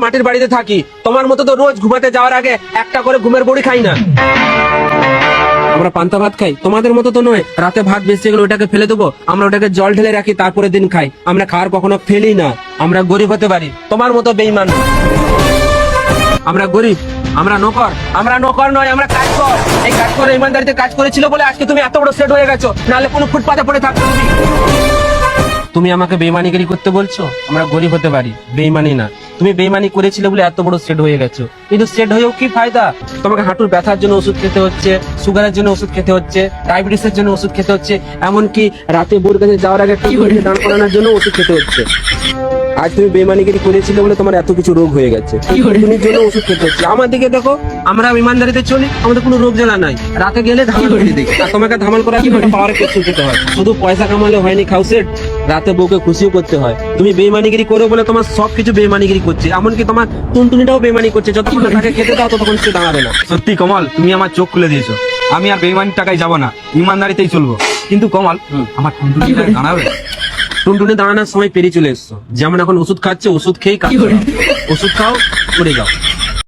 মাটির বাড়িতে থাকি, তোমার মতো তো রোজ ঘুমাতে যাওয়ার আগে একটা করে ঘুমের বড়ি খাই না। আমরা পান্তা ভাত খাই, তোমাদের মতো তো নয়। রাতে ভাত বেঁচে গেলে ওটাকে ফেলে দেবো, আমরা ওটাকে জল ঢেলে রাখি, তারপরে দিন খাই। আমরা খাওয়ার কখনো ফেলি না। আমরা গরিব হতে পারি, তোমার মতো বেঈমান। আমরা গরিব, আমরা নকর। আমরা নকর নয়, আমরা কাজ কর। এই কাজ করে ইমানদারিতে কাজ করেছিল বলে আজকে তুমি এত বড় সেট হয়ে গেছো, নাহলে কোনো ফুটপাতে পড়ে থাকতো তুমি। তুমি আমাকে বেইমানিগিরি করতে বলছো? আমরা গরিব হতে পারি, বেইমানি না। তুমি বেইমানি করেছিলে বলে এত বড় সেট হয়ে গেছো, কিন্তু সেট হয়েও কি ফায়দা? তোমাকে হাঁটুর ব্যথার জন্য ওষুধ খেতে হচ্ছে, সুগারের জন্য ওষুধ খেতে হচ্ছে, ডায়াবেটিসের জন্য ওষুধ খেতে হচ্ছে, এমনকি রাতে বোর কাছে যাওয়ার আগে দান করানোর জন্য ওষুধ খেতে হচ্ছে। আজ তুমি বেইমানিগিরি করেছিলে বলে তোমার এত কিছু রোগ হয়ে গেছে, তুমি জন্য ওষুধ খেতে হচ্ছে। আমার দিকে দেখো, আমরা ইমানদারিতে চলি, আমাদের কোনো রোগ জ্বালা নাই। রাতে গেলে ধামাল করে দিই, আর তোমাকে ধামাল করার জন্য পাওয়ার ক্যাপসুল খেতে হয়। শুধু পয়সা কামালে হয়নি খাও সেট, রাতে বউকে খুশিও করতে হয়। তুমি বেইমানিগিরি করো বলে তোমার সবকিছু বেইমানিগিরি করছে, এমনকি তোমার টুনটুনিটাও বেইমানি করছে। যতক্ষণ না তাকে খেতে দাও ততক্ষণ সে দাঁড়াবে না। সত্যি কমল, তুমি আমার চোখ খুলে দিয়েছো। আমি আর বেইমানির টাকায় যাবো না, ইমানদারিতেই চলবো। কিন্তু কমল, আমার টুনটুনি দাঁড়াবে? টুনটুনি দাঁড়ানোর সময় পেরিয়ে চলে এসছো। যেমন এখন ওষুধ খাচ্ছে, ওষুধ খেয়েই কাজ করো। ওষুধ খাও, করে যাও।